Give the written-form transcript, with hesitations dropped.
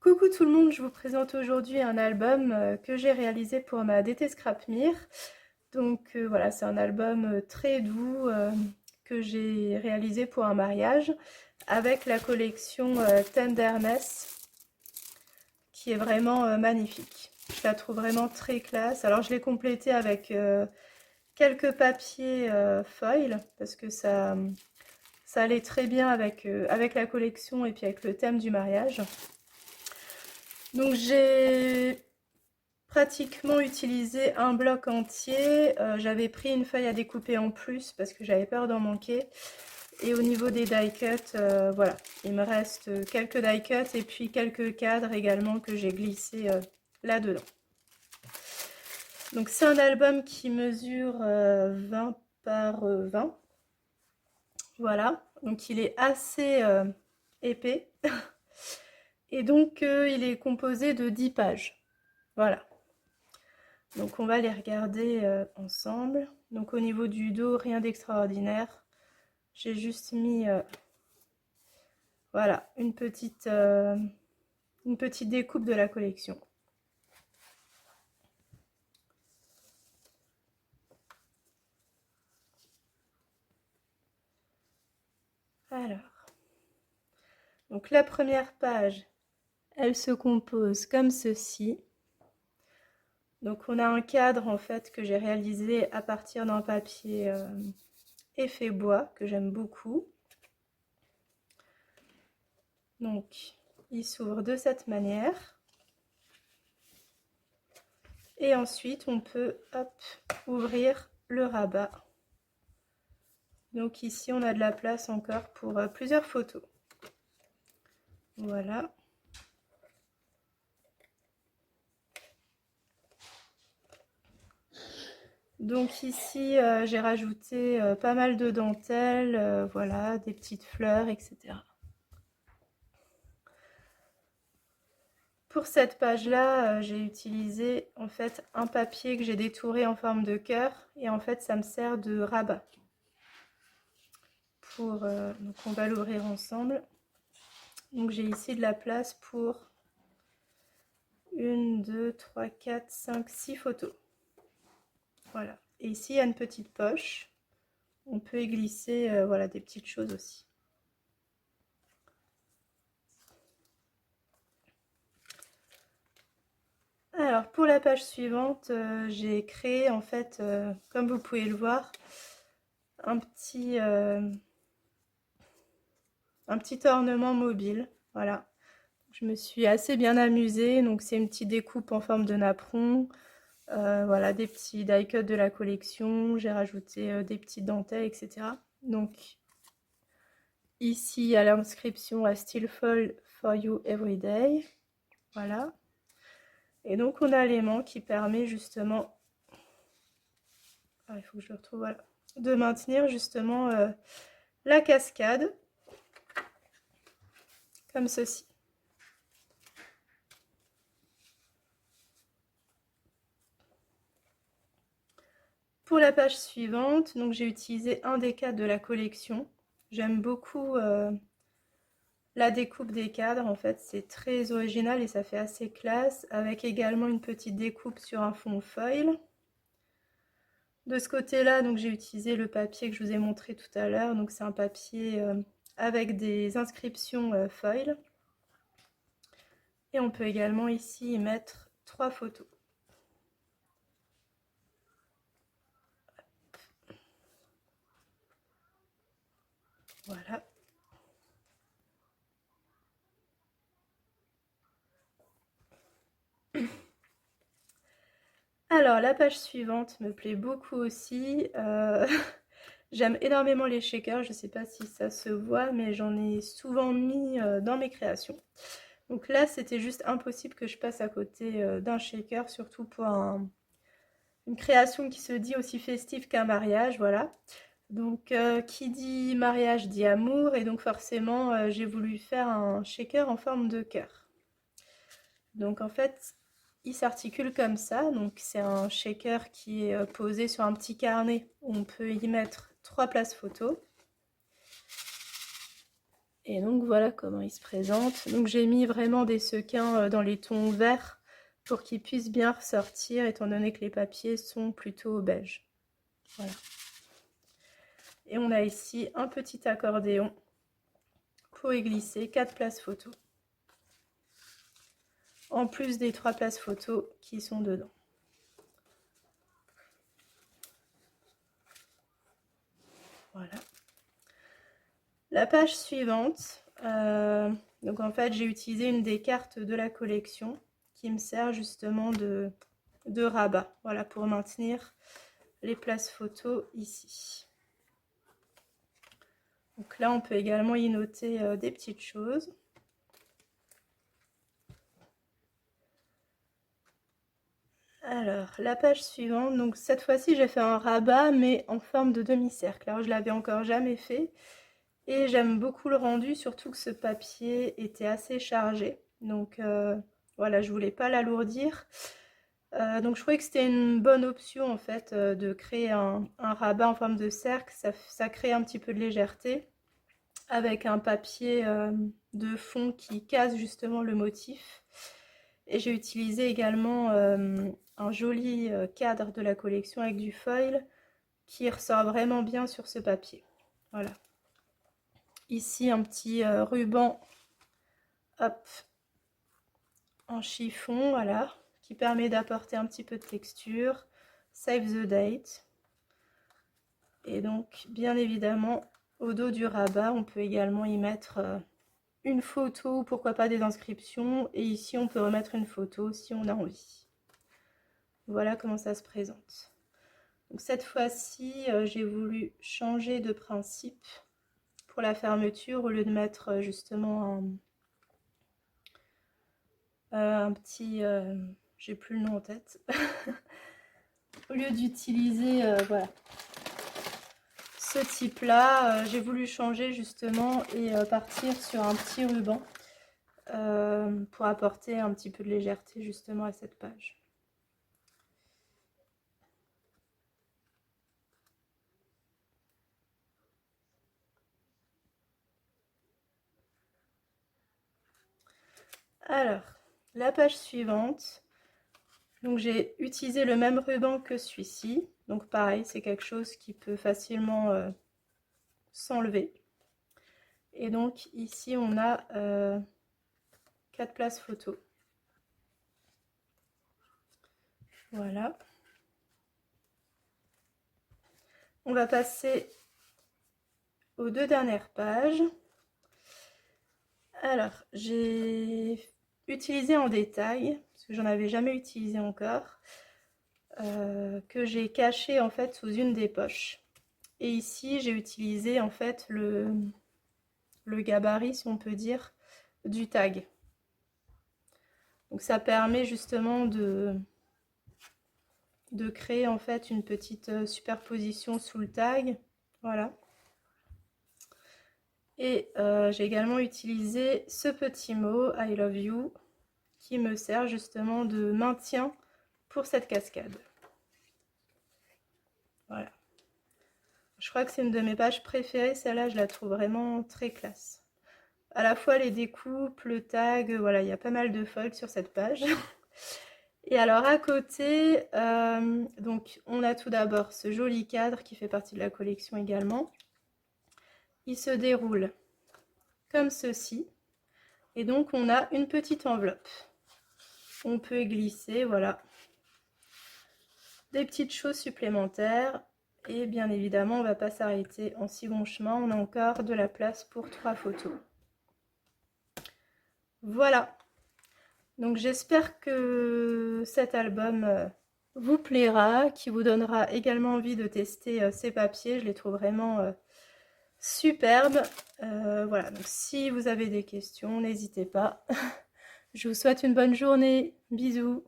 Coucou tout le monde, je vous présente aujourd'hui un album que j'ai réalisé pour ma DT Scrapmere. Donc voilà, c'est un album très doux que j'ai réalisé pour un mariage avec la collection Tenderness qui est vraiment magnifique. Je la trouve vraiment très classe. Alors je l'ai complétée avec quelques papiers foil parce que ça allait très bien avec la collection et puis avec le thème du mariage. Donc j'ai pratiquement utilisé un bloc entier. J'avais pris une feuille à découper en plus parce que j'avais peur d'en manquer. Et au niveau des die cuts, voilà, il me reste quelques die cuts et puis quelques cadres également que j'ai glissés là-dedans. Donc c'est un album qui mesure 20 par 20. Voilà, donc il est assez épais. Et donc il est composé de 10 pages. Voilà. Donc on va les regarder ensemble. Donc au niveau du dos, rien d'extraordinaire. J'ai juste mis voilà, une petite découpe de la collection. Alors, donc la première page, elle se compose comme ceci. Donc on a un cadre en fait que j'ai réalisé à partir d'un papier effet bois que j'aime beaucoup. Donc il s'ouvre de cette manière. Et ensuite on peut hop, ouvrir le rabat. Donc ici on a de la place encore pour plusieurs photos. Voilà. Donc ici j'ai rajouté pas mal de dentelles, voilà, des petites fleurs, etc. Pour cette page-là, j'ai utilisé en fait un papier que j'ai détouré en forme de cœur et en fait ça me sert de rabat. Donc on va l'ouvrir ensemble. Donc j'ai ici de la place pour 1, 2, 3, 4, 5, 6 photos. Voilà. Et ici il y a une petite poche. On peut y glisser voilà, des petites choses aussi. Alors pour la page suivante, j'ai créé en fait, comme vous pouvez le voir, un petit ornement mobile. Voilà. Je me suis assez bien amusée. Donc c'est une petite découpe en forme de napperon. Voilà, des petits die cuts de la collection. J'ai rajouté des petites dentelles, etc. Donc ici, il y a l'inscription à Still Fall for You Every Day. Voilà. Et donc on a l'aimant qui permet justement, il faut que je le retrouve, voilà, de maintenir justement la cascade, comme ceci. Pour la page suivante, donc j'ai utilisé un des cadres de la collection. J'aime beaucoup la découpe des cadres, en fait c'est très original et ça fait assez classe, avec également une petite découpe sur un fond foil. De ce côté-là, donc j'ai utilisé le papier que je vous ai montré tout à l'heure, donc c'est un papier avec des inscriptions foil. Et on peut également ici y mettre 3 photos. Voilà. Alors la page suivante me plaît beaucoup aussi. J'aime énormément les shakers, je ne sais pas si ça se voit, mais j'en ai souvent mis dans mes créations. Donc là, c'était juste impossible que je passe à côté d'un shaker, surtout pour une création qui se dit aussi festive qu'un mariage, voilà. Donc qui dit mariage dit amour, et donc forcément j'ai voulu faire un shaker en forme de cœur. Donc en fait, il s'articule comme ça, donc c'est un shaker qui est posé sur un petit carnet où on peut y mettre 3 places photos. Et donc voilà comment il se présente. Donc j'ai mis vraiment des sequins dans les tons verts pour qu'ils puissent bien ressortir étant donné que les papiers sont plutôt beige. Voilà. Et on a ici un petit accordéon pour y glisser 4 places photo. En plus des 3 places photo qui sont dedans. Voilà. La page suivante, donc en fait j'ai utilisé une des cartes de la collection qui me sert justement de rabat, voilà, pour maintenir les places photos ici. Donc là on peut également y noter des petites choses. Alors, la page suivante, donc cette fois-ci j'ai fait un rabat mais en forme de demi-cercle. Alors je l'avais encore jamais fait et j'aime beaucoup le rendu, surtout que ce papier était assez chargé. Donc voilà, je voulais pas l'alourdir. Donc je trouvais que c'était une bonne option en fait de créer un rabat en forme de cercle. Ça crée un petit peu de légèreté avec un papier de fond qui casse justement le motif. Et j'ai utilisé également un joli cadre de la collection avec du foil qui ressort vraiment bien sur ce papier. Voilà. Ici un petit ruban, hop, en chiffon, voilà, qui permet d'apporter un petit peu de texture. Save the date. Et donc, bien évidemment, au dos du rabat, on peut également y mettre une photo ou pourquoi pas des inscriptions. Et ici, on peut remettre une photo si on a envie. Voilà comment ça se présente. Donc cette fois-ci, j'ai voulu changer de principe pour la fermeture au lieu de mettre justement un petit... j'ai plus le nom en tête. Au lieu d'utiliser voilà, ce type-là, j'ai voulu changer justement et partir sur un petit ruban pour apporter un petit peu de légèreté justement à cette page. Alors, la page suivante, donc j'ai utilisé le même ruban que celui-ci, donc pareil, c'est quelque chose qui peut facilement s'enlever. Et donc ici on a 4 places photo. Voilà. On va passer aux 2 dernières pages. Alors, j'ai utilisé en détail, parce que j'en avais jamais utilisé encore, que j'ai caché en fait sous une des poches. Et ici, j'ai utilisé en fait le gabarit, si on peut dire, du tag. Donc ça permet justement de créer en fait une petite superposition sous le tag. Voilà. Et j'ai également utilisé ce petit mot I love you qui me sert justement de maintien pour cette cascade. Voilà. Je crois que c'est une de mes pages préférées, celle-là je la trouve vraiment très classe. À la fois les découpes, le tag, voilà, il y a pas mal de fold sur cette page. Et alors à côté, donc on a tout d'abord ce joli cadre qui fait partie de la collection également. Il se déroule comme ceci. Et donc on a une petite enveloppe. On peut y glisser, voilà, des petites choses supplémentaires. Et bien évidemment, on ne va pas s'arrêter en si bon chemin. On a encore de la place pour 3 photos. Voilà. Donc j'espère que cet album vous plaira, qui vous donnera également envie de tester ces papiers. Je les trouve vraiment superbes. Voilà, donc si vous avez des questions, n'hésitez pas. Je vous souhaite une bonne journée. Bisous.